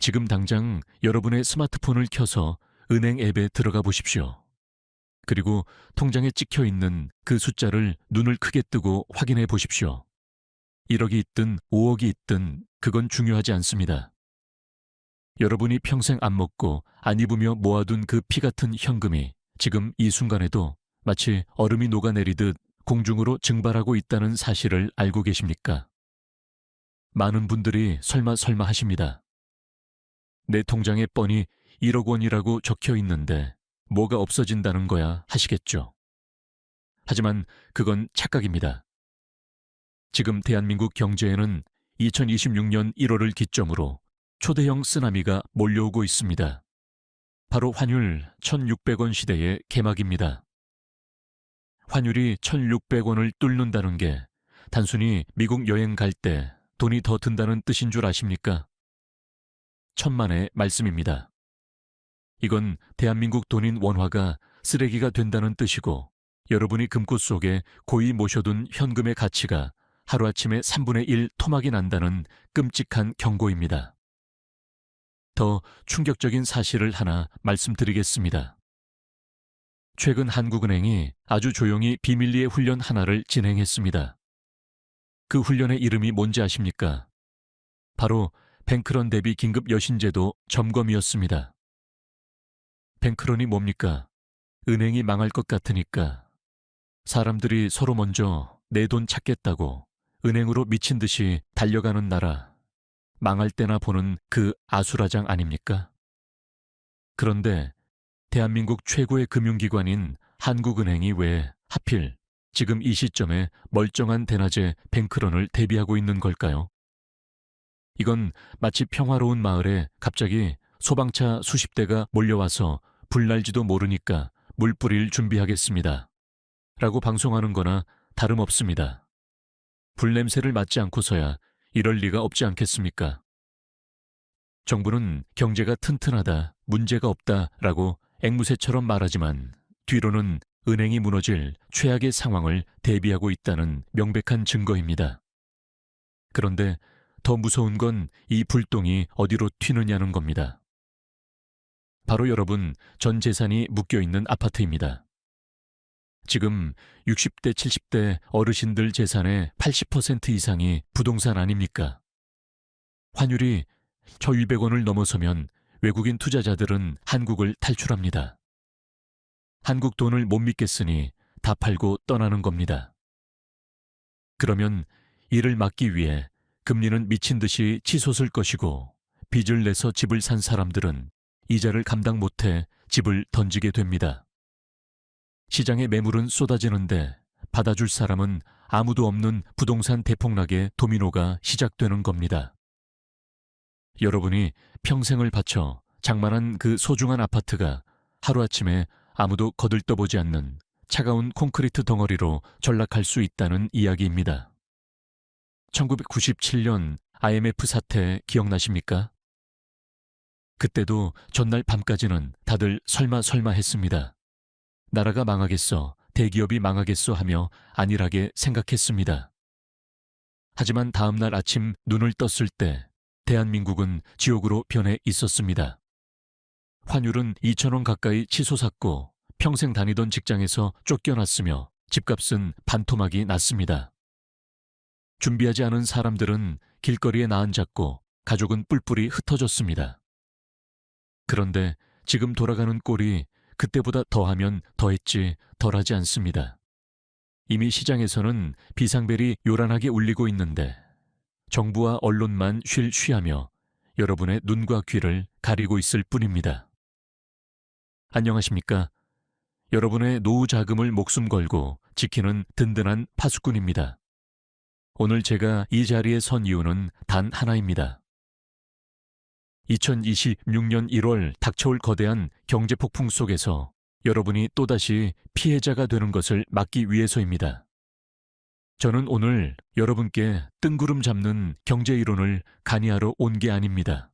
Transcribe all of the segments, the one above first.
지금 당장 여러분의 스마트폰을 켜서 은행 앱에 들어가 보십시오. 그리고 통장에 찍혀 있는 그 숫자를 눈을 크게 뜨고 확인해 보십시오. 1억이 있든 5억이 있든 그건 중요하지 않습니다. 여러분이 평생 안 먹고 안 입으며 모아둔 그 피 같은 현금이 지금 이 순간에도 마치 얼음이 녹아내리듯 공중으로 증발하고 있다는 사실을 알고 계십니까? 많은 분들이 설마 하십니다. 내 통장에 뻔히 1억 원이라고 적혀 있는데 뭐가 없어진다는 거야 하시겠죠. 하지만 그건 착각입니다. 지금 대한민국 경제에는 2026년 1월을 기점으로 초대형 쓰나미가 몰려오고 있습니다. 바로 환율 1,600원 시대의 개막입니다. 환율이 1,600원을 뚫는다는 게 단순히 미국 여행 갈 때 돈이 더 든다는 뜻인 줄 아십니까? 천만의 말씀입니다. 이건 대한민국 돈인 원화가 쓰레기가 된다는 뜻이고 여러분이 금고 속에 고이 모셔둔 현금의 가치가 하루아침에 3분의 1 토막이 난다는 끔찍한 경고입니다. 더 충격적인 사실을 하나 말씀드리겠습니다. 최근 한국은행이 아주 조용히 비밀리에 훈련 하나를 진행했습니다. 그 훈련의 이름이 뭔지 아십니까? 바로 뱅크런 대비 긴급 여신제도 점검이었습니다. 뱅크런이 뭡니까? 은행이 망할 것 같으니까 사람들이 서로 먼저 내 돈 찾겠다고 은행으로 미친 듯이 달려가는 나라, 망할 때나 보는 그 아수라장 아닙니까? 그런데 대한민국 최고의 금융기관인 한국은행이 왜 하필 지금 이 시점에 멀쩡한 대낮에 뱅크런을 대비하고 있는 걸까요? 이건 마치 평화로운 마을에 갑자기 소방차 수십 대가 몰려와서 불날지도 모르니까 물 뿌릴 준비하겠습니다. 라고 방송하는 거나 다름없습니다. 불냄새를 맡지 않고서야 이럴 리가 없지 않겠습니까? 정부는 경제가 튼튼하다, 문제가 없다라고 앵무새처럼 말하지만 뒤로는 은행이 무너질 최악의 상황을 대비하고 있다는 명백한 증거입니다. 그런데 더 무서운 건 이 불똥이 어디로 튀느냐는 겁니다. 바로 여러분 전 재산이 묶여있는 아파트입니다. 지금 60대, 70대 어르신들 재산의 80% 이상이 부동산 아닙니까? 환율이 1,200원을 넘어서면 외국인 투자자들은 한국을 탈출합니다. 한국 돈을 못 믿겠으니 다 팔고 떠나는 겁니다. 그러면 이를 막기 위해 금리는 미친 듯이 치솟을 것이고 빚을 내서 집을 산 사람들은 이자를 감당 못해 집을 던지게 됩니다. 시장에 매물은 쏟아지는데 받아줄 사람은 아무도 없는 부동산 대폭락의 도미노가 시작되는 겁니다. 여러분이 평생을 바쳐 장만한 그 소중한 아파트가 하루아침에 아무도 거들떠보지 않는 차가운 콘크리트 덩어리로 전락할 수 있다는 이야기입니다. 1997년 IMF 사태 기억나십니까? 그때도 전날 밤까지는 다들 설마 했습니다. 나라가 망하겠어, 대기업이 망하겠어 하며 안일하게 생각했습니다. 하지만 다음날 아침 눈을 떴을 때 대한민국은 지옥으로 변해 있었습니다. 환율은 2,000원 가까이 치솟았고 평생 다니던 직장에서 쫓겨났으며 집값은 반토막이 났습니다. 준비하지 않은 사람들은 길거리에 나앉았고 가족은 뿔뿔이 흩어졌습니다. 그런데 지금 돌아가는 꼴이 그때보다 더하면 더했지 덜하지 않습니다. 이미 시장에서는 비상벨이 요란하게 울리고 있는데 정부와 언론만 쉬하며 여러분의 눈과 귀를 가리고 있을 뿐입니다. 안녕하십니까? 여러분의 노후 자금을 목숨 걸고 지키는 든든한 파수꾼입니다. 오늘 제가 이 자리에 선 이유는 단 하나입니다. 2026년 1월 닥쳐올 거대한 경제 폭풍 속에서 여러분이 또다시 피해자가 되는 것을 막기 위해서입니다. 저는 오늘 여러분께 뜬구름 잡는 경제 이론을 간이하러 온 게 아닙니다.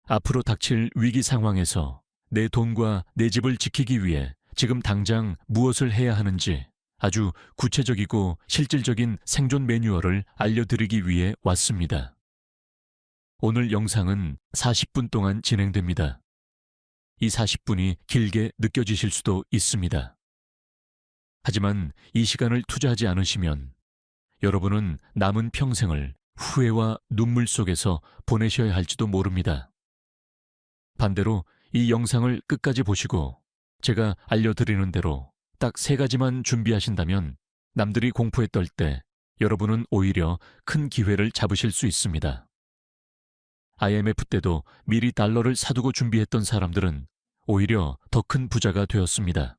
앞으로 닥칠 위기 상황에서 내 돈과 내 집을 지키기 위해 지금 당장 무엇을 해야 하는지 아주 구체적이고 실질적인 생존 매뉴얼을 알려드리기 위해 왔습니다. 오늘 영상은 40분 동안 진행됩니다. 이 40분이 길게 느껴지실 수도 있습니다. 하지만 이 시간을 투자하지 않으시면 여러분은 남은 평생을 후회와 눈물 속에서 보내셔야 할지도 모릅니다. 반대로 이 영상을 끝까지 보시고 제가 알려드리는 대로 딱 3가지만 준비하신다면 남들이 공포에 떨 때 여러분은 오히려 큰 기회를 잡으실 수 있습니다. IMF 때도 미리 달러를 사두고 준비했던 사람들은 오히려 더 큰 부자가 되었습니다.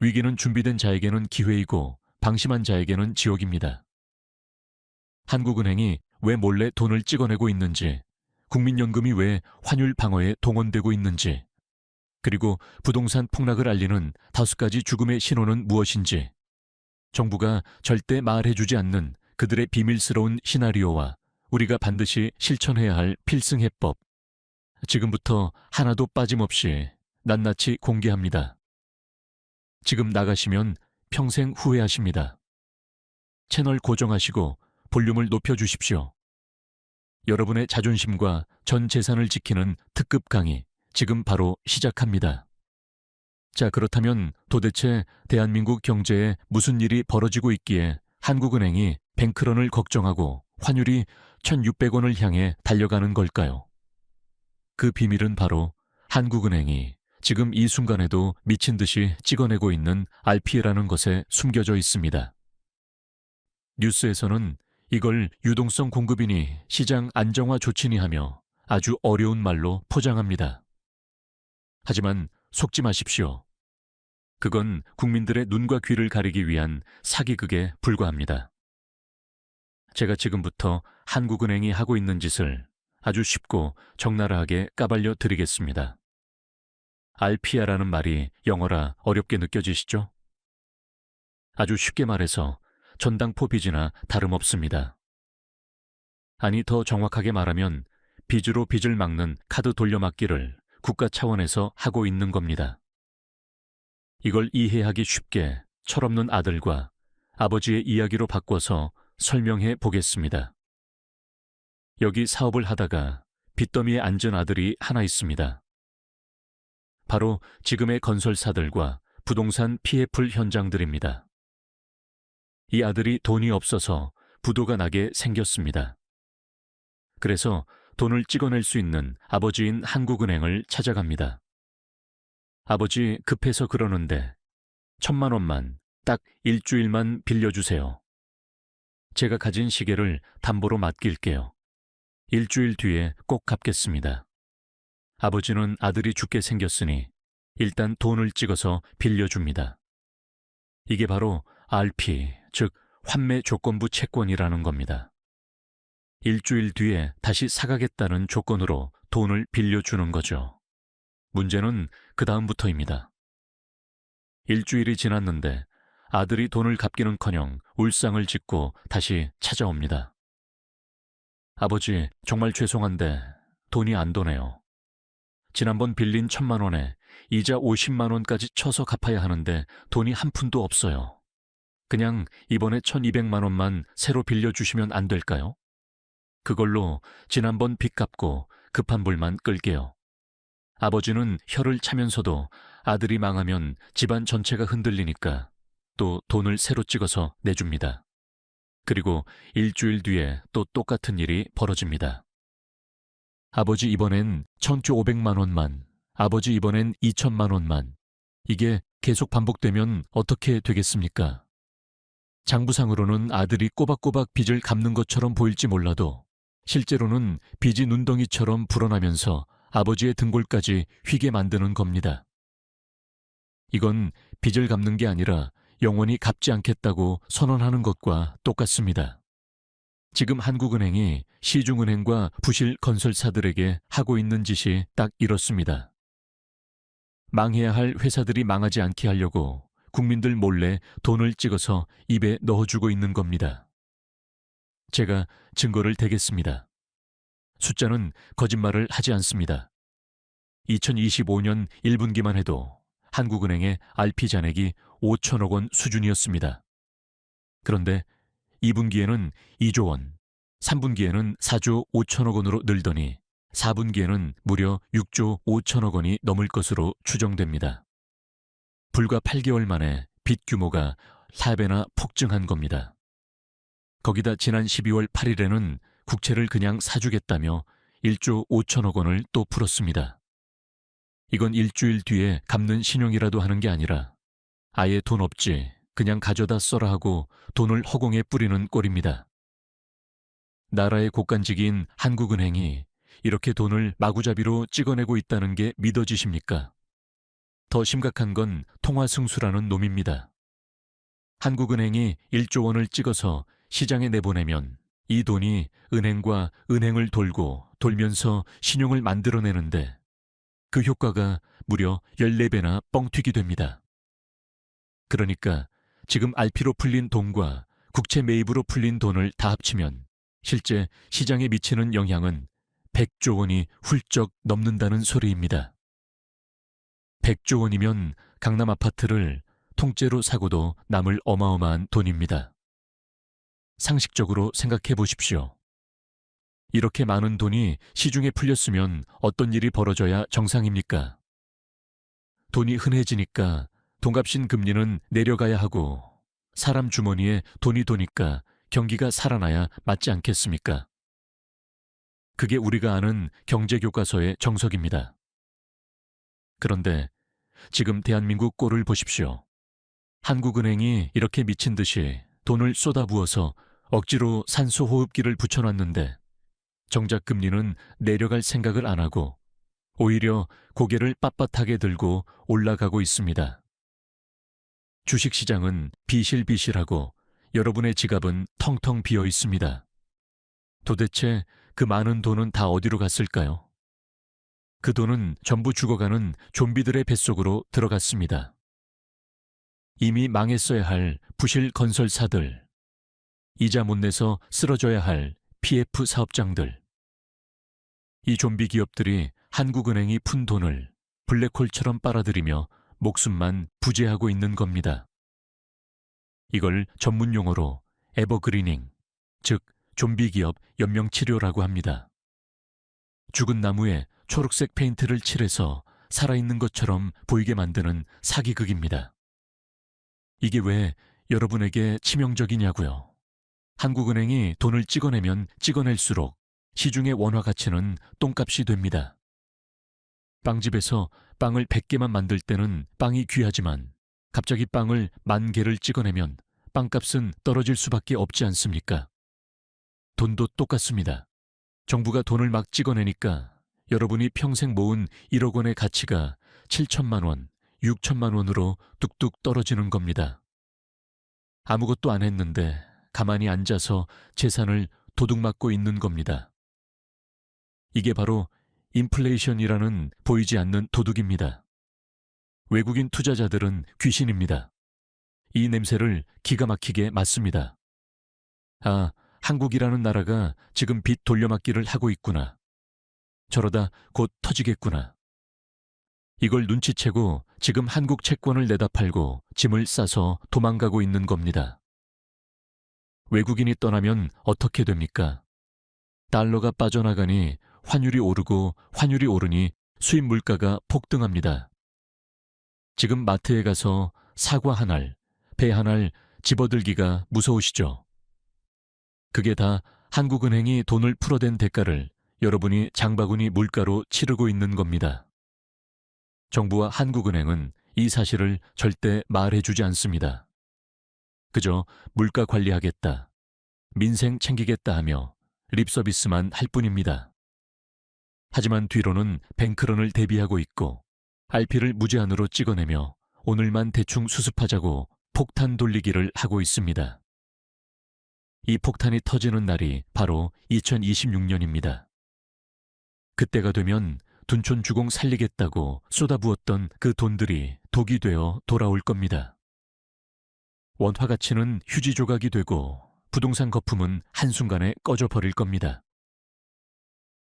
위기는 준비된 자에게는 기회이고 방심한 자에게는 지옥입니다. 한국은행이 왜 몰래 돈을 찍어내고 있는지, 국민연금이 왜 환율 방어에 동원되고 있는지, 그리고 부동산 폭락을 알리는 5가지 죽음의 신호는 무엇인지, 정부가 절대 말해주지 않는 그들의 비밀스러운 시나리오와 우리가 반드시 실천해야 할 필승해법, 지금부터 하나도 빠짐없이 낱낱이 공개합니다. 지금 나가시면 평생 후회하십니다. 채널 고정하시고 볼륨을 높여주십시오. 여러분의 자존심과 전 재산을 지키는 특급 강의, 지금 바로 시작합니다. 자, 그렇다면 도대체 대한민국 경제에 무슨 일이 벌어지고 있기에 한국은행이 뱅크런을 걱정하고 환율이 1,600원을 향해 달려가는 걸까요? 그 비밀은 바로 한국은행이 지금 이 순간에도 미친 듯이 찍어내고 있는 RP라는 것에 숨겨져 있습니다. 뉴스에서는 이걸 유동성 공급이니 시장 안정화 조치니 하며 아주 어려운 말로 포장합니다. 하지만 속지 마십시오. 그건 국민들의 눈과 귀를 가리기 위한 사기극에 불과합니다. 제가 지금부터 한국은행이 하고 있는 짓을 아주 쉽고 적나라하게 까발려 드리겠습니다. RP라는 말이 영어라 어렵게 느껴지시죠? 아주 쉽게 말해서 전당포 빚이나 다름없습니다. 아니, 더 정확하게 말하면 빚으로 빚을 막는 카드 돌려막기를 국가 차원에서 하고 있는 겁니다. 이걸 이해하기 쉽게 철없는 아들과 아버지의 이야기로 바꿔서 설명해 보겠습니다. 여기 사업을 하다가 빚더미에 앉은 아들이 하나 있습니다. 바로 지금의 건설사들과 부동산 PF 현장들입니다. 이 아들이 돈이 없어서 부도가 나게 생겼습니다. 그래서 돈을 찍어낼 수 있는 아버지인 한국은행을 찾아갑니다. 아버지, 급해서 그러는데 1,000만 원만, 딱 일주일만 빌려주세요. 제가 가진 시계를 담보로 맡길게요. 일주일 뒤에 꼭 갚겠습니다. 아버지는 아들이 죽게 생겼으니 일단 돈을 찍어서 빌려줍니다. 이게 바로 RP, 즉 환매 조건부 채권이라는 겁니다. 일주일 뒤에 다시 사가겠다는 조건으로 돈을 빌려주는 거죠. 문제는 그 다음부터입니다. 일주일이 지났는데 아들이 돈을 갚기는커녕 울상을 짓고 다시 찾아옵니다. 아버지, 정말 죄송한데 돈이 안 도네요. 지난번 빌린 1,000만 원에 이자 50만 원까지 쳐서 갚아야 하는데 돈이 한 푼도 없어요. 그냥 이번에 1,200만 원만 새로 빌려주시면 안 될까요? 그걸로 지난번 빚 갚고 급한 불만 끌게요. 아버지는 혀를 차면서도 아들이 망하면 집안 전체가 흔들리니까 또 돈을 새로 찍어서 내줍니다. 그리고 일주일 뒤에 또 똑같은 일이 벌어집니다. 아버지 이번엔 1,500만 원만, 아버지 이번엔 2,000만 원만. 이게 계속 반복되면 어떻게 되겠습니까? 장부상으로는 아들이 꼬박꼬박 빚을 갚는 것처럼 보일지 몰라도 실제로는 빚이 눈덩이처럼 불어나면서 아버지의 등골까지 휘게 만드는 겁니다. 이건 빚을 갚는 게 아니라 영원히 갚지 않겠다고 선언하는 것과 똑같습니다. 지금 한국은행이 시중은행과 부실 건설사들에게 하고 있는 짓이 딱 이렇습니다. 망해야 할 회사들이 망하지 않게 하려고 국민들 몰래 돈을 찍어서 입에 넣어주고 있는 겁니다. 제가 증거를 대겠습니다. 숫자는 거짓말을 하지 않습니다. 2025년 1분기만 해도 한국은행의 RP 잔액이 5천억 원 수준이었습니다. 그런데 2분기에는 2조 원, 3분기에는 4조 5천억 원으로 늘더니 4분기에는 무려 6조 5천억 원이 넘을 것으로 추정됩니다. 불과 8개월 만에 빚 규모가 4배나 폭증한 겁니다. 거기다 지난 12월 8일에는 국채를 그냥 사주겠다며 1조 5천억 원을 또 풀었습니다. 이건 일주일 뒤에 갚는 신용이라도 하는 게 아니라 아예 돈 없지 그냥 가져다 써라 하고 돈을 허공에 뿌리는 꼴입니다. 나라의 곳간직인 한국은행이 이렇게 돈을 마구잡이로 찍어내고 있다는 게 믿어지십니까? 더 심각한 건 통화승수라는 놈입니다. 한국은행이 1조 원을 찍어서 시장에 내보내면 이 돈이 은행과 은행을 돌고 돌면서 신용을 만들어내는데 그 효과가 무려 14배나 뻥튀기 됩니다. 그러니까 지금 RP로 풀린 돈과 국채 매입으로 풀린 돈을 다 합치면 실제 시장에 미치는 영향은 100조 원이 훌쩍 넘는다는 소리입니다. 100조 원이면 강남 아파트를 통째로 사고도 남을 어마어마한 돈입니다. 상식적으로 생각해 보십시오. 이렇게 많은 돈이 시중에 풀렸으면 어떤 일이 벌어져야 정상입니까? 돈이 흔해지니까 돈값인 금리는 내려가야 하고 사람 주머니에 돈이 도니까 경기가 살아나야 맞지 않겠습니까? 그게 우리가 아는 경제교과서의 정석입니다. 그런데 지금 대한민국 꼴을 보십시오. 한국은행이 이렇게 미친 듯이 돈을 쏟아부어서 억지로 산소호흡기를 붙여놨는데 정작 금리는 내려갈 생각을 안 하고 오히려 고개를 빳빳하게 들고 올라가고 있습니다. 주식시장은 비실비실하고 여러분의 지갑은 텅텅 비어 있습니다. 도대체 그 많은 돈은 다 어디로 갔을까요? 그 돈은 전부 죽어가는 좀비들의 뱃속으로 들어갔습니다. 이미 망했어야 할 부실 건설사들, 이자 못 내서 쓰러져야 할 PF 사업장들. 이 좀비 기업들이 한국은행이 푼 돈을 블랙홀처럼 빨아들이며 목숨만 부재하고 있는 겁니다. 이걸 전문 용어로 에버그리닝, 즉 좀비 기업 연명치료라고 합니다. 죽은 나무에 초록색 페인트를 칠해서 살아있는 것처럼 보이게 만드는 사기극입니다. 이게 왜 여러분에게 치명적이냐고요. 한국은행이 돈을 찍어내면 찍어낼수록 시중의 원화 가치는 똥값이 됩니다. 빵집에서 빵을 100개만 만들 때는 빵이 귀하지만 갑자기 빵을 10,000개를 찍어내면 빵값은 떨어질 수밖에 없지 않습니까? 돈도 똑같습니다. 정부가 돈을 막 찍어내니까 여러분이 평생 모은 1억 원의 가치가 7천만 원, 6천만 원으로 뚝뚝 떨어지는 겁니다. 아무것도 안 했는데 가만히 앉아서 재산을 도둑맞고 있는 겁니다. 이게 바로 인플레이션이라는 보이지 않는 도둑입니다. 외국인 투자자들은 귀신입니다. 이 냄새를 기가 막히게 맡습니다. 아, 한국이라는 나라가 지금 빚 돌려막기를 하고 있구나. 저러다 곧 터지겠구나. 이걸 눈치채고 지금 한국 채권을 내다 팔고 짐을 싸서 도망가고 있는 겁니다. 외국인이 떠나면 어떻게 됩니까? 달러가 빠져나가니 환율이 오르고 환율이 오르니 수입 물가가 폭등합니다. 지금 마트에 가서 사과 한 알, 배 한 알 집어들기가 무서우시죠? 그게 다 한국은행이 돈을 풀어댄 대가를 여러분이 장바구니 물가로 치르고 있는 겁니다. 정부와 한국은행은 이 사실을 절대 말해주지 않습니다. 그저 물가 관리하겠다, 민생 챙기겠다 하며 립서비스만 할 뿐입니다. 하지만 뒤로는 뱅크런을 대비하고 있고 RP를 무제한으로 찍어내며 오늘만 대충 수습하자고 폭탄 돌리기를 하고 있습니다. 이 폭탄이 터지는 날이 바로 2026년입니다. 그때가 되면 둔촌 주공 살리겠다고 쏟아부었던 그 돈들이 독이 되어 돌아올 겁니다. 원화 가치는 휴지 조각이 되고 부동산 거품은 한순간에 꺼져버릴 겁니다.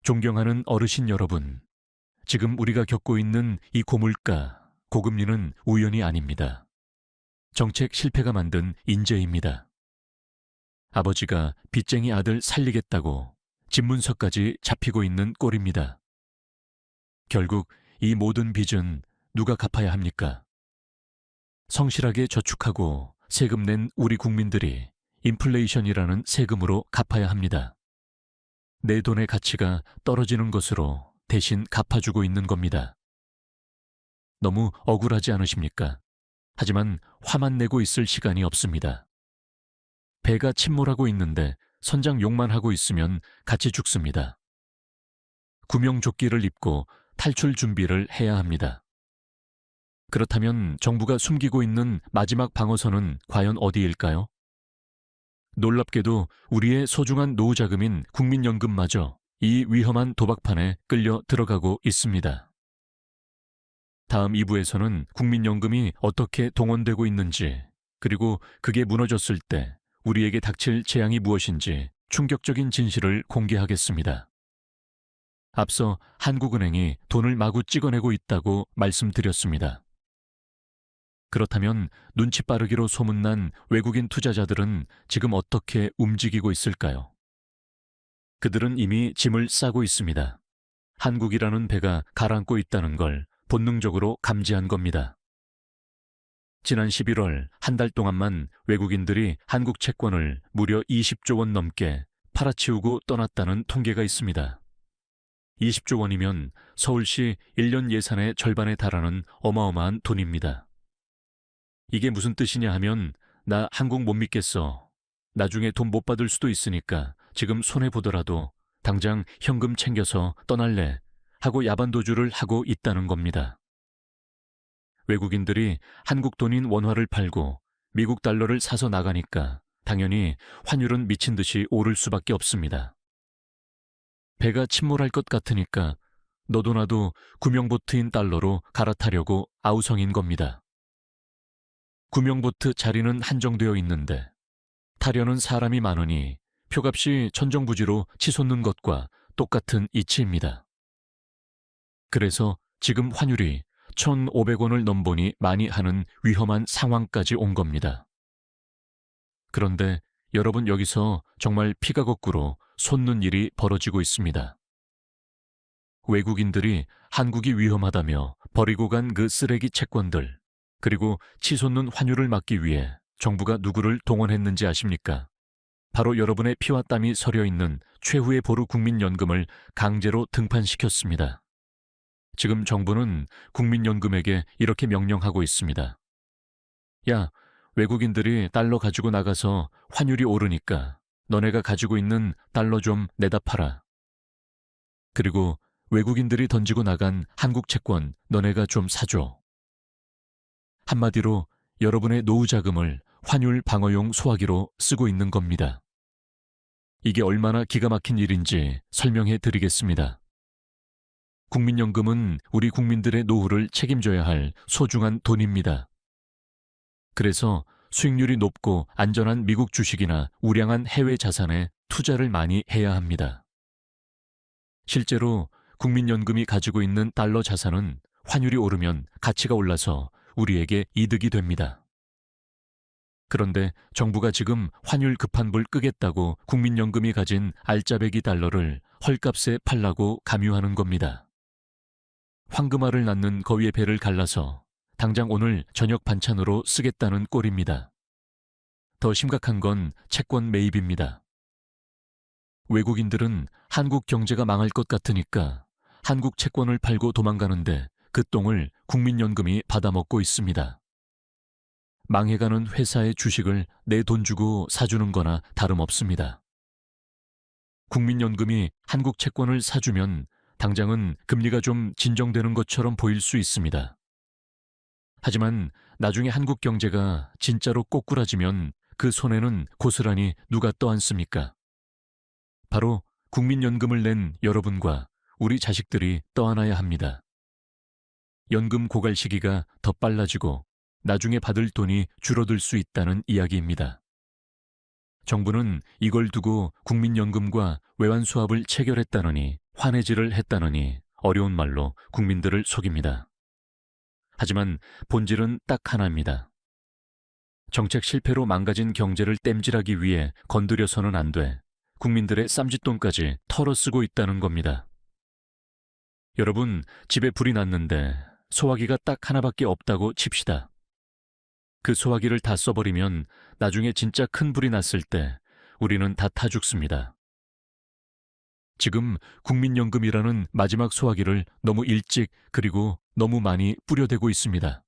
존경하는 어르신 여러분, 지금 우리가 겪고 있는 이 고물가, 고금리는 우연이 아닙니다. 정책 실패가 만든 인재입니다. 아버지가 빚쟁이 아들 살리겠다고 집문서까지 잡히고 있는 꼴입니다. 결국 이 모든 빚은 누가 갚아야 합니까? 성실하게 저축하고 세금 낸 우리 국민들이 인플레이션이라는 세금으로 갚아야 합니다. 내 돈의 가치가 떨어지는 것으로 대신 갚아주고 있는 겁니다. 너무 억울하지 않으십니까? 하지만 화만 내고 있을 시간이 없습니다. 배가 침몰하고 있는데 선장 욕만 하고 있으면 같이 죽습니다. 구명조끼를 입고 탈출 준비를 해야 합니다. 그렇다면 정부가 숨기고 있는 마지막 방어선은 과연 어디일까요? 놀랍게도 우리의 소중한 노후 자금인 국민연금마저 이 위험한 도박판에 끌려 들어가고 있습니다. 다음 2부에서는 국민연금이 어떻게 동원되고 있는지, 그리고 그게 무너졌을 때 우리에게 닥칠 재앙이 무엇인지 충격적인 진실을 공개하겠습니다. 앞서 한국은행이 돈을 마구 찍어내고 있다고 말씀드렸습니다. 그렇다면 눈치 빠르기로 소문난 외국인 투자자들은 지금 어떻게 움직이고 있을까요? 그들은 이미 짐을 싸고 있습니다. 한국이라는 배가 가라앉고 있다는 걸 본능적으로 감지한 겁니다. 지난 11월 한 달 동안만 외국인들이 한국 채권을 무려 20조 원 넘게 팔아치우고 떠났다는 통계가 있습니다. 20조 원이면 서울시 1년 예산의 절반에 달하는 어마어마한 돈입니다. 이게 무슨 뜻이냐 하면 나 한국 못 믿겠어. 나중에 돈 못 받을 수도 있으니까 지금 손해보더라도 당장 현금 챙겨서 떠날래 하고 야반도주를 하고 있다는 겁니다. 외국인들이 한국 돈인 원화를 팔고 미국 달러를 사서 나가니까 당연히 환율은 미친 듯이 오를 수밖에 없습니다. 배가 침몰할 것 같으니까 너도 나도 구명보트인 달러로 갈아타려고 아우성인 겁니다. 구명보트 자리는 한정되어 있는데 타려는 사람이 많으니 표값이 천정부지로 치솟는 것과 똑같은 이치입니다. 그래서 지금 환율이 1,500원을 넘보니 많이 하는 위험한 상황까지 온 겁니다. 그런데 여러분, 여기서 정말 피가 거꾸로 솟는 일이 벌어지고 있습니다. 외국인들이 한국이 위험하다며 버리고 간 그 쓰레기 채권들, 그리고 치솟는 환율을 막기 위해 정부가 누구를 동원했는지 아십니까? 바로 여러분의 피와 땀이 서려 있는 최후의 보루 국민연금을 강제로 등판시켰습니다. 지금 정부는 국민연금에게 이렇게 명령하고 있습니다. 야, 외국인들이 달러 가지고 나가서 환율이 오르니까 너네가 가지고 있는 달러 좀 내다 팔아. 그리고 외국인들이 던지고 나간 한국 채권 너네가 좀 사줘. 한마디로 여러분의 노후 자금을 환율 방어용 소화기로 쓰고 있는 겁니다. 이게 얼마나 기가 막힌 일인지 설명해 드리겠습니다. 국민연금은 우리 국민들의 노후를 책임져야 할 소중한 돈입니다. 그래서 수익률이 높고 안전한 미국 주식이나 우량한 해외 자산에 투자를 많이 해야 합니다. 실제로 국민연금이 가지고 있는 달러 자산은 환율이 오르면 가치가 올라서 우리에게 이득이 됩니다. 그런데 정부가 지금 환율 급환불 끄겠다고 국민연금이 가진 알짜배기 달러를 헐값에 팔라고 감유하는 겁니다. 황금알을 낳는 거위의 배를 갈라서 당장 오늘 저녁 반찬으로 쓰겠다는 꼴입니다. 더 심각한 건 채권 매입입니다. 외국인들은 한국 경제가 망할 것 같으니까 한국 채권을 팔고 도망가는데 그 똥을 국민연금이 받아먹고 있습니다. 망해가는 회사의 주식을 내 돈 주고 사주는 거나 다름없습니다. 국민연금이 한국 채권을 사주면 당장은 금리가 좀 진정되는 것처럼 보일 수 있습니다. 하지만 나중에 한국 경제가 진짜로 꼬꾸라지면 그 손해는 고스란히 누가 떠안습니까? 바로 국민연금을 낸 여러분과 우리 자식들이 떠안아야 합니다. 연금 고갈 시기가 더 빨라지고 나중에 받을 돈이 줄어들 수 있다는 이야기입니다. 정부는 이걸 두고 국민연금과 외환수합을 체결했다느니 환해지를 했다느니 어려운 말로 국민들을 속입니다. 하지만 본질은 딱 하나입니다. 정책 실패로 망가진 경제를 땜질하기 위해 건드려서는 안 돼 국민들의 쌈짓돈까지 털어쓰고 있다는 겁니다. 여러분, 집에 불이 났는데 소화기가 딱 하나밖에 없다고 칩시다. 그 소화기를 다 써버리면 나중에 진짜 큰 불이 났을 때 우리는 다 타 죽습니다. 지금 국민연금이라는 마지막 소화기를 너무 일찍 그리고 너무 많이 뿌려대고 있습니다.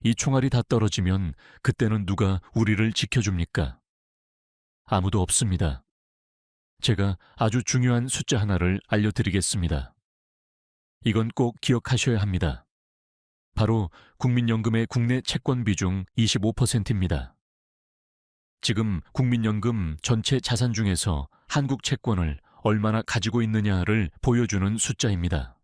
이 총알이 다 떨어지면 그때는 누가 우리를 지켜줍니까? 아무도 없습니다. 제가 아주 중요한 숫자 하나를 알려드리겠습니다. 이건 꼭 기억하셔야 합니다. 바로 국민연금의 국내 채권 비중 25%입니다. 지금 국민연금 전체 자산 중에서 한국 채권을 얼마나 가지고 있느냐를 보여주는 숫자입니다.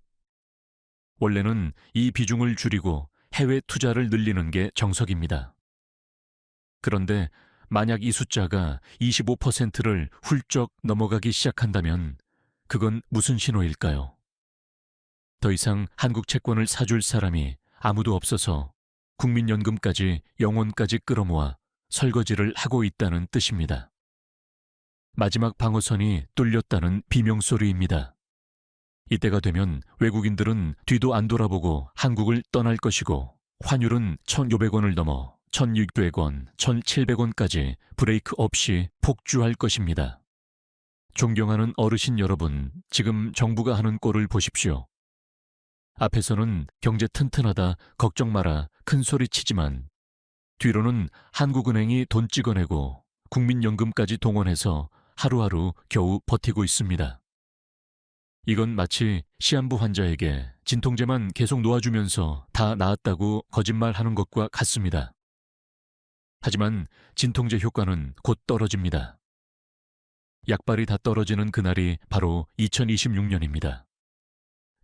원래는 이 비중을 줄이고 해외 투자를 늘리는 게 정석입니다. 그런데 만약 이 숫자가 25%를 훌쩍 넘어가기 시작한다면 그건 무슨 신호일까요? 더 이상 한국 채권을 사줄 사람이 아무도 없어서 국민연금까지 영혼까지 끌어모아 설거지를 하고 있다는 뜻입니다. 마지막 방어선이 뚫렸다는 비명소리입니다. 이때가 되면 외국인들은 뒤도 안 돌아보고 한국을 떠날 것이고 환율은 1,500원을 넘어 1,600원, 1,700원까지 브레이크 없이 폭주할 것입니다. 존경하는 어르신 여러분, 지금 정부가 하는 꼴을 보십시오. 앞에서는 경제 튼튼하다, 걱정 마라, 큰 소리 치지만 뒤로는 한국은행이 돈 찍어내고 국민연금까지 동원해서 하루하루 겨우 버티고 있습니다. 이건 마치 시한부 환자에게 진통제만 계속 놓아주면서 다 나았다고 거짓말하는 것과 같습니다. 하지만 진통제 효과는 곧 떨어집니다. 약발이 다 떨어지는 그날이 바로 2026년입니다.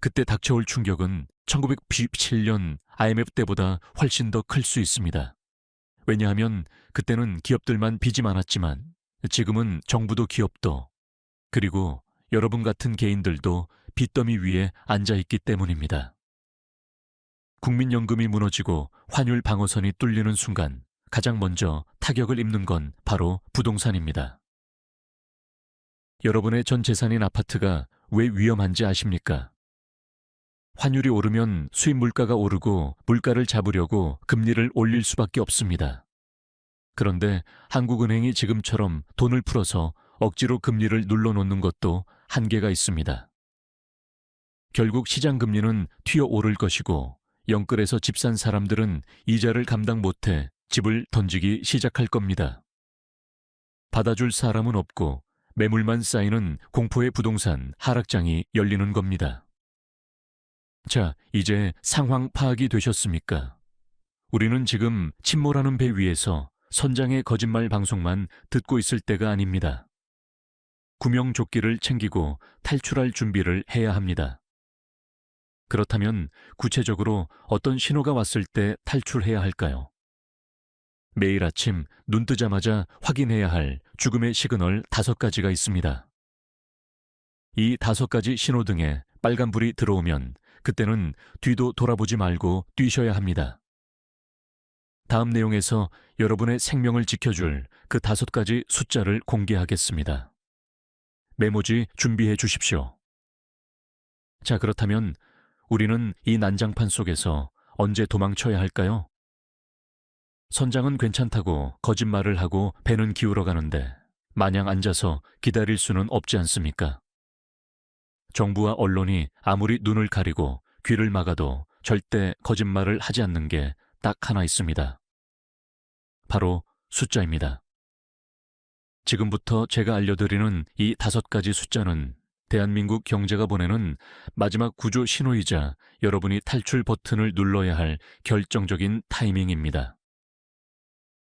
그때 닥쳐올 충격은 1997년 IMF 때보다 훨씬 더 클 수 있습니다. 왜냐하면 그때는 기업들만 빚이 많았지만 지금은 정부도 기업도 그리고 여러분 같은 개인들도 빚더미 위에 앉아있기 때문입니다. 국민연금이 무너지고 환율 방어선이 뚫리는 순간 가장 먼저 타격을 입는 건 바로 부동산입니다. 여러분의 전 재산인 아파트가 왜 위험한지 아십니까? 환율이 오르면 수입 물가가 오르고 물가를 잡으려고 금리를 올릴 수밖에 없습니다. 그런데 한국은행이 지금처럼 돈을 풀어서 억지로 금리를 눌러놓는 것도 한계가 있습니다. 결국 시장 금리는 튀어오를 것이고 영끌에서 집 산 사람들은 이자를 감당 못해 집을 던지기 시작할 겁니다. 받아줄 사람은 없고 매물만 쌓이는 공포의 부동산 하락장이 열리는 겁니다. 자, 이제 상황 파악이 되셨습니까? 우리는 지금 침몰하는 배 위에서 선장의 거짓말 방송만 듣고 있을 때가 아닙니다. 구명조끼를 챙기고 탈출할 준비를 해야 합니다. 그렇다면 구체적으로 어떤 신호가 왔을 때 탈출해야 할까요? 매일 아침 눈 뜨자마자 확인해야 할 죽음의 시그널 5가지가 있습니다. 이 5가지 신호등에 빨간불이 들어오면 그때는 뒤도 돌아보지 말고 뛰셔야 합니다. 다음 내용에서 여러분의 생명을 지켜줄 그 5가지 숫자를 공개하겠습니다. 메모지 준비해 주십시오. 자, 그렇다면 우리는 이 난장판 속에서 언제 도망쳐야 할까요? 선장은 괜찮다고 거짓말을 하고 배는 기울어 가는데 마냥 앉아서 기다릴 수는 없지 않습니까? 정부와 언론이 아무리 눈을 가리고 귀를 막아도 절대 거짓말을 하지 않는 게 딱 하나 있습니다. 바로 숫자입니다. 지금부터 제가 알려드리는 이 5가지 숫자는 대한민국 경제가 보내는 마지막 구조 신호이자 여러분이 탈출 버튼을 눌러야 할 결정적인 타이밍입니다.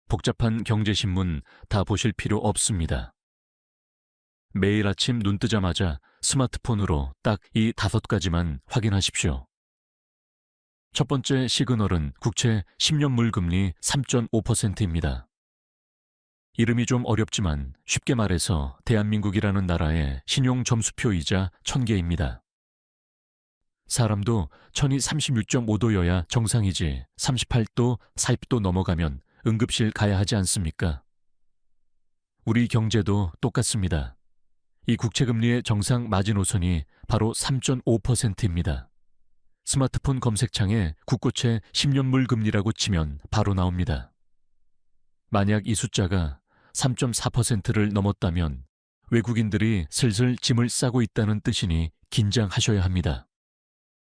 복잡한 경제신문 다 보실 필요 없습니다. 매일 아침 눈 뜨자마자 스마트폰으로 딱 이 5가지만 확인하십시오. 첫 번째 시그널은 국채 10년 물금리 3.5%입니다. 이름이 좀 어렵지만 쉽게 말해서 대한민국이라는 나라의 신용 점수표이자 1000개입니다. 사람도 천이 36.5도여야 정상이지 38도, 40도 넘어가면 응급실 가야 하지 않습니까? 우리 경제도 똑같습니다. 이 국채금리의 정상 마지노선이 바로 3.5%입니다. 스마트폰 검색창에 국고채 10년물 금리라고 치면 바로 나옵니다. 만약 이 숫자가 3.4%를 넘었다면 외국인들이 슬슬 짐을 싸고 있다는 뜻이니 긴장하셔야 합니다.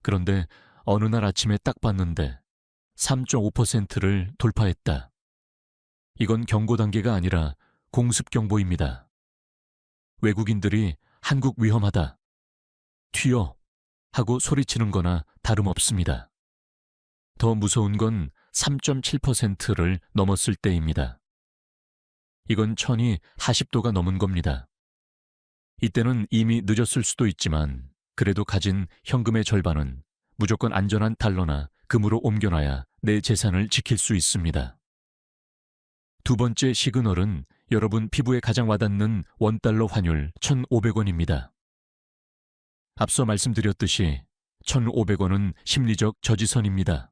그런데 어느 날 아침에 딱 봤는데 3.5%를 돌파했다. 이건 경고 단계가 아니라 공습경보입니다. 외국인들이 한국 위험하다, 튀어 하고 소리치는 거나 다름없습니다. 더 무서운 건 3.7%를 넘었을 때입니다. 이건 천이 40도가 넘은 겁니다. 이때는 이미 늦었을 수도 있지만 그래도 가진 현금의 절반은 무조건 안전한 달러나 금으로 옮겨놔야 내 재산을 지킬 수 있습니다. 두 번째 시그널은 여러분 피부에 가장 와닿는 원달러 환율 1,500원입니다. 앞서 말씀드렸듯이 1,500원은 심리적 저지선입니다.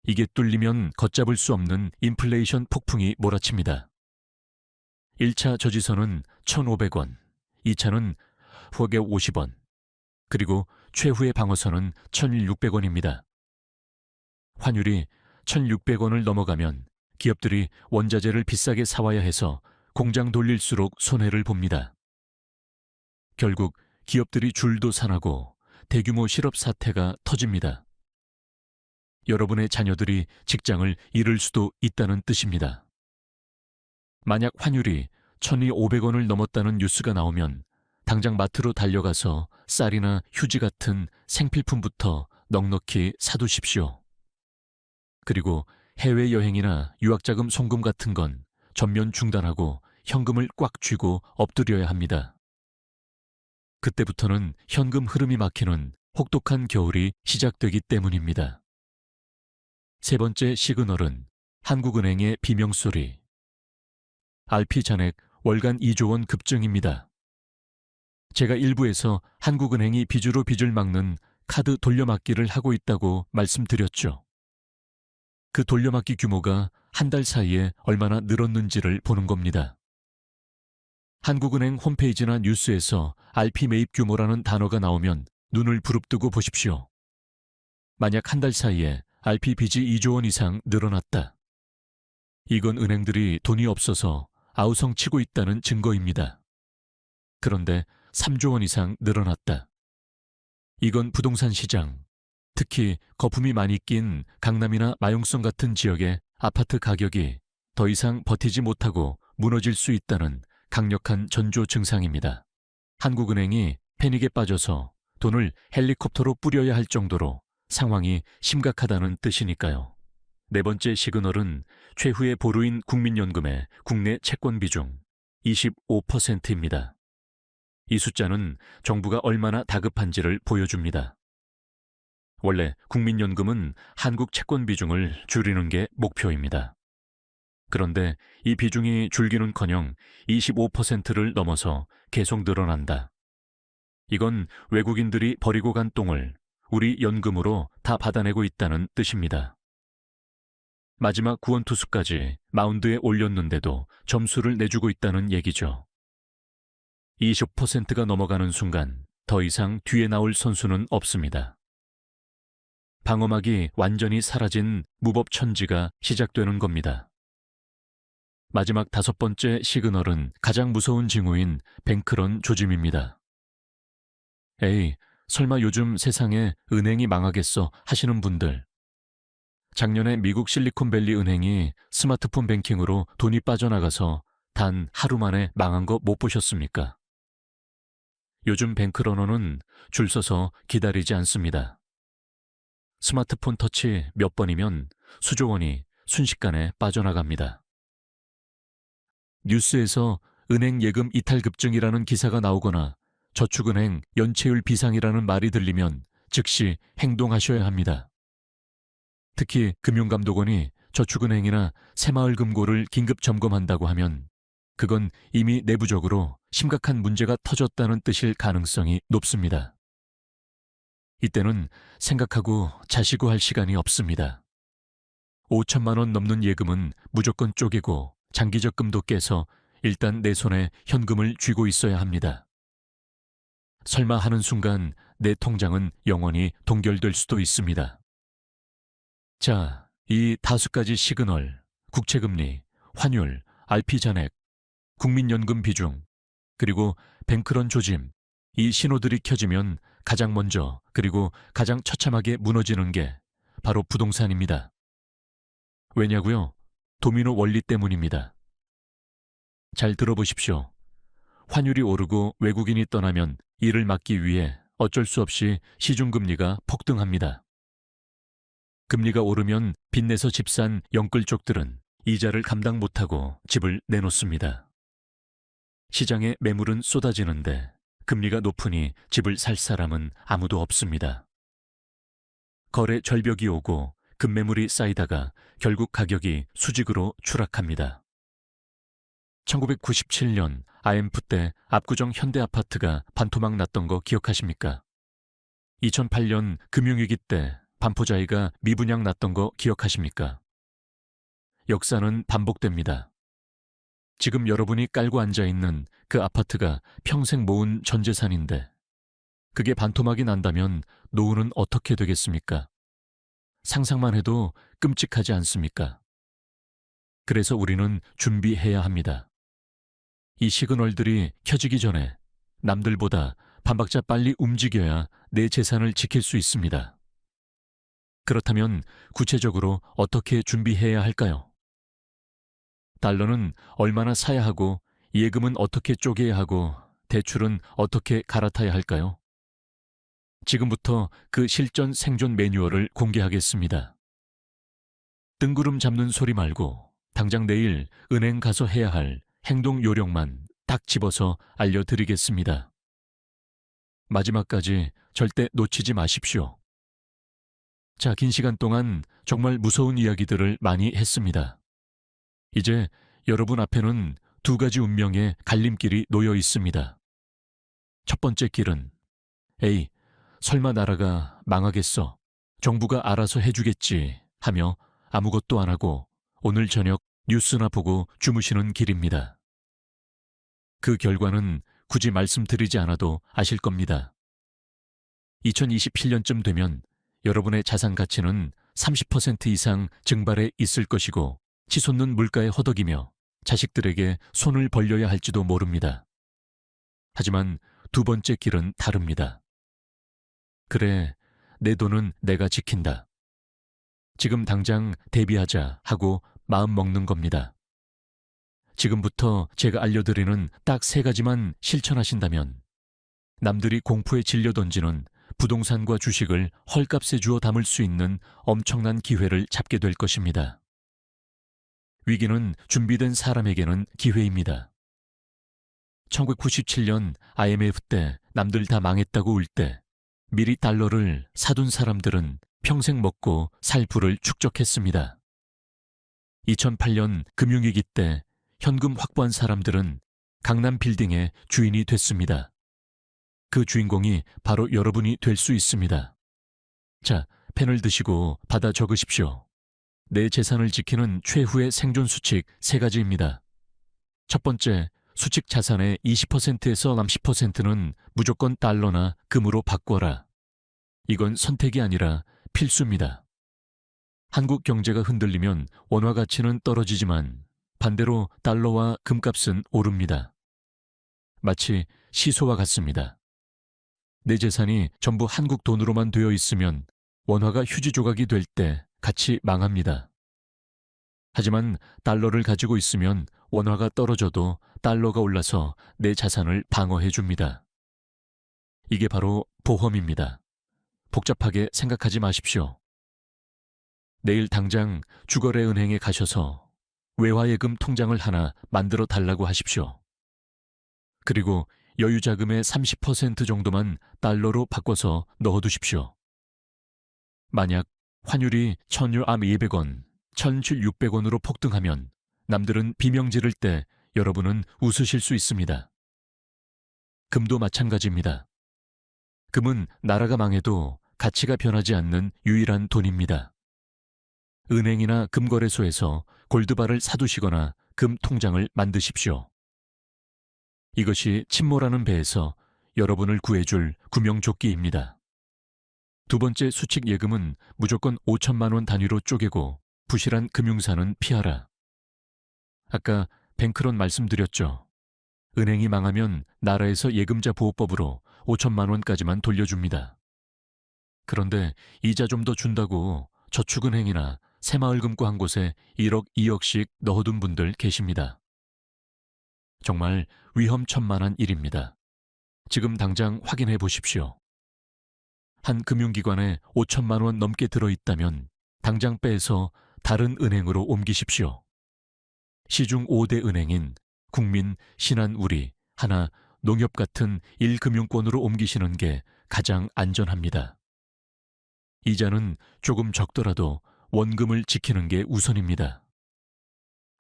이게 뚫리면 걷잡을 수 없는 인플레이션 폭풍이 몰아칩니다. 1차 저지선은 1,500원, 2차는 후하게 50원, 그리고 최후의 방어선은 1,600원입니다. 환율이 1,600원을 넘어가면 기업들이 원자재를 비싸게 사와야 해서 공장 돌릴수록 손해를 봅니다. 결국 기업들이 줄도 산하고 대규모 실업 사태가 터집니다. 여러분의 자녀들이 직장을 잃을 수도 있다는 뜻입니다. 만약 환율이 1,500원을 넘었다는 뉴스가 나오면 당장 마트로 달려가서 쌀이나 휴지 같은 생필품부터 넉넉히 사두십시오. 그리고 해외여행이나 유학자금 송금 같은 건 전면 중단하고 현금을 꽉 쥐고 엎드려야 합니다. 그때부터는 현금 흐름이 막히는 혹독한 겨울이 시작되기 때문입니다. 세 번째 시그널은 한국은행의 비명소리. RP 잔액 월간 2조 원 급증입니다. 제가 일부에서 한국은행이 빚으로 빚을 막는 카드 돌려막기를 하고 있다고 말씀드렸죠. 그 돌려막기 규모가 한 달 사이에 얼마나 늘었는지를 보는 겁니다. 한국은행 홈페이지나 뉴스에서 RP 매입 규모라는 단어가 나오면 눈을 부릅뜨고 보십시오. 만약 한 달 사이에 RP 빚이 2조 원 이상 늘어났다. 이건 은행들이 돈이 없어서 아우성치고 있다는 증거입니다. 그런데 3조 원 이상 늘어났다. 이건 부동산 시장, 특히 거품이 많이 낀 강남이나 마용성 같은 지역의 아파트 가격이 더 이상 버티지 못하고 무너질 수 있다는 강력한 전조 증상입니다. 한국은행이 패닉에 빠져서 돈을 헬리콥터로 뿌려야 할 정도로 상황이 심각하다는 뜻이니까요. 네 번째 시그널은 최후의 보루인 국민연금의 국내 채권 비중 25%입니다. 이 숫자는 정부가 얼마나 다급한지를 보여줍니다. 원래 국민연금은 한국 채권 비중을 줄이는 게 목표입니다. 그런데 이 비중이 줄기는커녕 25%를 넘어서 계속 늘어난다. 이건 외국인들이 버리고 간 똥을 우리 연금으로 다 받아내고 있다는 뜻입니다. 마지막 구원투수까지 마운드에 올렸는데도 점수를 내주고 있다는 얘기죠. 20%가 넘어가는 순간 더 이상 뒤에 나올 선수는 없습니다. 방어막이 완전히 사라진 무법천지가 시작되는 겁니다. 마지막 다섯 번째 시그널은 가장 무서운 징후인 뱅크런 조짐입니다. 에이, 설마 요즘 세상에 은행이 망하겠어 하시는 분들. 작년에 미국 실리콘밸리 은행이 스마트폰 뱅킹으로 돈이 빠져나가서 단 하루 만에 망한 거 못 보셨습니까? 요즘 뱅크러너는 줄 서서 기다리지 않습니다. 스마트폰 터치 몇 번이면 수조 원이 순식간에 빠져나갑니다. 뉴스에서 은행 예금 이탈 급증이라는 기사가 나오거나 저축은행 연체율 비상이라는 말이 들리면 즉시 행동하셔야 합니다. 특히 금융감독원이 저축은행이나 새마을금고를 긴급 점검한다고 하면 그건 이미 내부적으로 심각한 문제가 터졌다는 뜻일 가능성이 높습니다. 이때는 생각하고 자시고 할 시간이 없습니다. 5천만 원 넘는 예금은 무조건 쪼개고 장기적금도 깨서 일단 내 손에 현금을 쥐고 있어야 합니다. 설마 하는 순간 내 통장은 영원히 동결될 수도 있습니다. 자, 이 5가지 시그널, 국채금리, 환율, RP 잔액, 국민연금 비중, 그리고 뱅크런 조짐, 이 신호들이 켜지면 가장 먼저 그리고 가장 처참하게 무너지는 게 바로 부동산입니다. 왜냐고요? 도미노 원리 때문입니다. 잘 들어보십시오. 환율이 오르고 외국인이 떠나면 이를 막기 위해 어쩔 수 없이 시중금리가 폭등합니다. 금리가 오르면 빚내서 집 산 영끌족들은 이자를 감당 못하고 집을 내놓습니다. 시장에 매물은 쏟아지는데 금리가 높으니 집을 살 사람은 아무도 없습니다. 거래 절벽이 오고 급매물이 쌓이다가 결국 가격이 수직으로 추락합니다. 1997년 IMF 때 압구정 현대아파트가 반토막 났던 거 기억하십니까? 2008년 금융위기 때 반포자이가 미분양 났던 거 기억하십니까? 역사는 반복됩니다. 지금 여러분이 깔고 앉아있는 그 아파트가 평생 모은 전 재산인데 그게 반토막이 난다면 노후는 어떻게 되겠습니까? 상상만 해도 끔찍하지 않습니까? 그래서 우리는 준비해야 합니다. 이 시그널들이 켜지기 전에 남들보다 반박자 빨리 움직여야 내 재산을 지킬 수 있습니다. 그렇다면 구체적으로 어떻게 준비해야 할까요? 달러는 얼마나 사야 하고 예금은 어떻게 쪼개야 하고 대출은 어떻게 갈아타야 할까요? 지금부터 그 실전 생존 매뉴얼을 공개하겠습니다. 뜬구름 잡는 소리 말고 당장 내일 은행 가서 해야 할 행동 요령만 딱 집어서 알려드리겠습니다. 마지막까지 절대 놓치지 마십시오. 자, 긴 시간 동안 정말 무서운 이야기들을 많이 했습니다. 이제 여러분 앞에는 2가지 운명의 갈림길이 놓여 있습니다. 첫 번째 길은 에이, 설마 나라가 망하겠어. 정부가 알아서 해주겠지 하며 아무것도 안 하고 오늘 저녁 뉴스나 보고 주무시는 길입니다. 그 결과는 굳이 말씀드리지 않아도 아실 겁니다. 2027년쯤 되면 여러분의 자산 가치는 30% 이상 증발해 있을 것이고 치솟는 물가에 허덕이며 자식들에게 손을 벌려야 할지도 모릅니다. 하지만 2번째 길은 다릅니다. 그래, 내 돈은 내가 지킨다. 지금 당장 대비하자 하고 마음 먹는 겁니다. 지금부터 제가 알려드리는 딱 3가지만 실천하신다면 남들이 공포에 질려 던지는 부동산과 주식을 헐값에 주어 담을 수 있는 엄청난 기회를 잡게 될 것입니다. 위기는 준비된 사람에게는 기회입니다. 1997년 IMF 때 남들 다 망했다고 울 때 미리 달러를 사둔 사람들은 평생 먹고 살 부를 축적했습니다. 2008년 금융위기 때 현금 확보한 사람들은 강남 빌딩의 주인이 됐습니다. 그 주인공이 바로 여러분이 될 수 있습니다. 자, 펜을 드시고 받아 적으십시오. 내 재산을 지키는 최후의 생존 수칙 3가지입니다. 첫 번째, 수칙 자산의 20%에서 30%는 무조건 달러나 금으로 바꿔라. 이건 선택이 아니라 필수입니다. 한국 경제가 흔들리면 원화 가치는 떨어지지만 반대로 달러와 금값은 오릅니다. 마치 시소와 같습니다. 내 재산이 전부 한국 돈으로만 되어 있으면 원화가 휴지 조각이 될 때 같이 망합니다. 하지만 달러를 가지고 있으면 원화가 떨어져도 달러가 올라서 내 자산을 방어해 줍니다. 이게 바로 보험입니다. 복잡하게 생각하지 마십시오. 내일 당장 주거래은행에 가셔서 외화예금 통장을 하나 만들어 달라고 하십시오. 그리고 여유자금의 30% 정도만 달러로 바꿔서 넣어두십시오. 만약 환율이 1,200원, 1,600원으로 폭등하면 남들은 비명 지를 때 여러분은 웃으실 수 있습니다. 금도 마찬가지입니다. 금은 나라가 망해도 가치가 변하지 않는 유일한 돈입니다. 은행이나 금거래소에서 골드바를 사두시거나 금 통장을 만드십시오. 이것이 침몰하는 배에서 여러분을 구해줄 구명조끼입니다. 두 번째 수칙 예금은 무조건 5천만 원 단위로 쪼개고 부실한 금융사는 피하라. 아까 뱅크론 말씀드렸죠. 은행이 망하면 나라에서 예금자 보호법으로 5천만 원까지만 돌려줍니다. 그런데 이자 좀 더 준다고 저축은행이나 새마을금고 한 곳에 1억, 2억씩 넣어둔 분들 계십니다. 정말 위험천만한 일입니다. 지금 당장 확인해 보십시오. 한 금융기관에 5천만 원 넘게 들어있다면 당장 빼서 다른 은행으로 옮기십시오. 시중 5대 은행인 국민, 신한우리, 하나, 농협 같은 1금융권으로 옮기시는 게 가장 안전합니다. 이자는 조금 적더라도 원금을 지키는 게 우선입니다.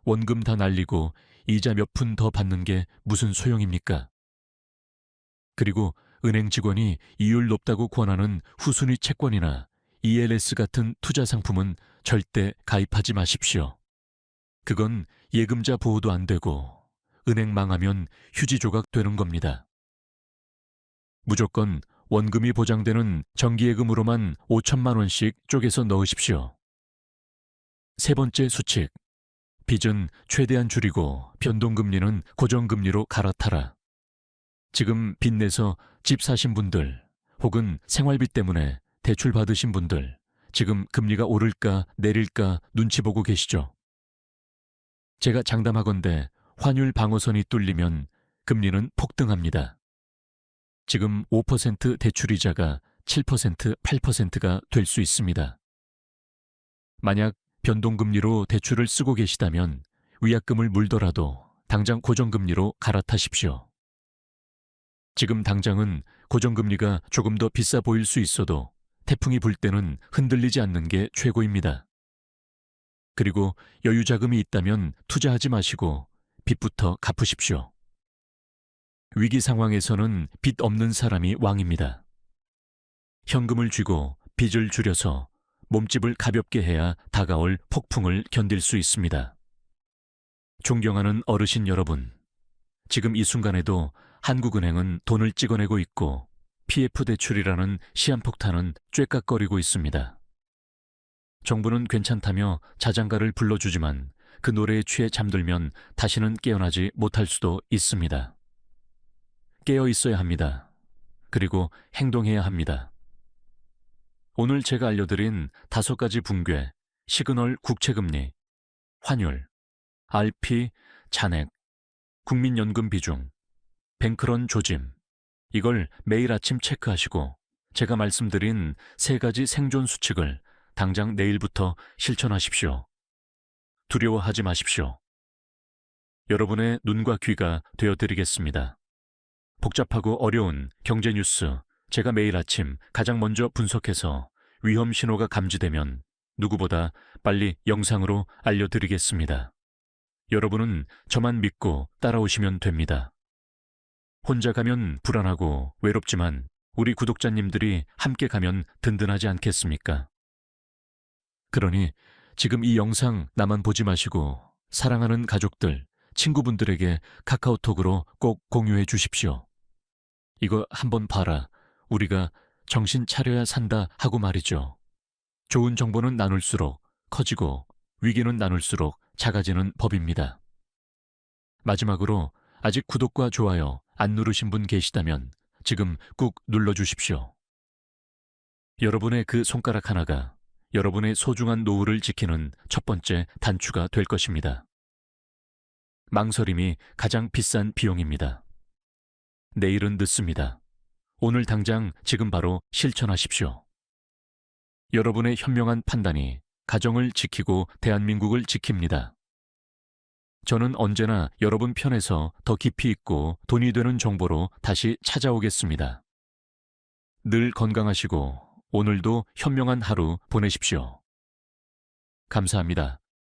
원금 다 날리고 이자 몇 푼 더 받는 게 무슨 소용입니까? 그리고 은행 직원이 이율 높다고 권하는 후순위 채권이나 ELS 같은 투자 상품은 절대 가입하지 마십시오. 그건 예금자 보호도 안 되고 은행 망하면 휴지 조각 되는 겁니다. 무조건 원금이 보장되는 정기예금으로만 5천만 원씩 쪼개서 넣으십시오. 세 번째 수칙. 빚은 최대한 줄이고 변동금리는 고정금리로 갈아타라. 지금 빚내서 집 사신 분들 혹은 생활비 때문에 대출 받으신 분들 지금 금리가 오를까 내릴까 눈치 보고 계시죠? 제가 장담하건대 환율 방어선이 뚫리면 금리는 폭등합니다. 지금 5% 대출이자가 7%, 8%가 될 수 있습니다. 만약 변동금리로 대출을 쓰고 계시다면 위약금을 물더라도 당장 고정금리로 갈아타십시오. 지금 당장은 고정금리가 조금 더 비싸 보일 수 있어도 태풍이 불 때는 흔들리지 않는 게 최고입니다. 그리고 여유자금이 있다면 투자하지 마시고 빚부터 갚으십시오. 위기 상황에서는 빚 없는 사람이 왕입니다. 현금을 쥐고 빚을 줄여서 몸집을 가볍게 해야 다가올 폭풍을 견딜 수 있습니다. 존경하는 어르신 여러분, 지금 이 순간에도 한국은행은 돈을 찍어내고 있고 PF 대출이라는 시한폭탄은 쬐깍거리고 있습니다. 정부는 괜찮다며 자장가를 불러주지만 그 노래에 취해 잠들면 다시는 깨어나지 못할 수도 있습니다. 깨어 있어야 합니다. 그리고 행동해야 합니다. 오늘 제가 알려드린 5가지 붕괴, 시그널 국채금리, 환율, RP, 잔액, 국민연금 비중, 뱅크런 조짐, 이걸 매일 아침 체크하시고 제가 말씀드린 3가지 생존 수칙을 당장 내일부터 실천하십시오. 두려워하지 마십시오. 여러분의 눈과 귀가 되어드리겠습니다. 복잡하고 어려운 경제 뉴스, 제가 매일 아침 가장 먼저 분석해서 위험 신호가 감지되면 누구보다 빨리 영상으로 알려드리겠습니다. 여러분은 저만 믿고 따라오시면 됩니다. 혼자 가면 불안하고 외롭지만 우리 구독자님들이 함께 가면 든든하지 않겠습니까? 그러니 지금 이 영상 나만 보지 마시고 사랑하는 가족들, 친구분들에게 카카오톡으로 꼭 공유해 주십시오. 이거 한번 봐라. 우리가 정신 차려야 산다 하고 말이죠. 좋은 정보는 나눌수록 커지고 위기는 나눌수록 작아지는 법입니다. 마지막으로 아직 구독과 좋아요 안 누르신 분 계시다면 지금 꾹 눌러주십시오. 여러분의 그 손가락 하나가 여러분의 소중한 노후를 지키는 첫 번째 단추가 될 것입니다. 망설임이 가장 비싼 비용입니다. 내일은 늦습니다. 오늘 당장 지금 바로 실천하십시오. 여러분의 현명한 판단이 가정을 지키고 대한민국을 지킵니다. 저는 언제나 여러분 편에서 더 깊이 있고 돈이 되는 정보로 다시 찾아오겠습니다. 늘 건강하시고 오늘도 현명한 하루 보내십시오. 감사합니다.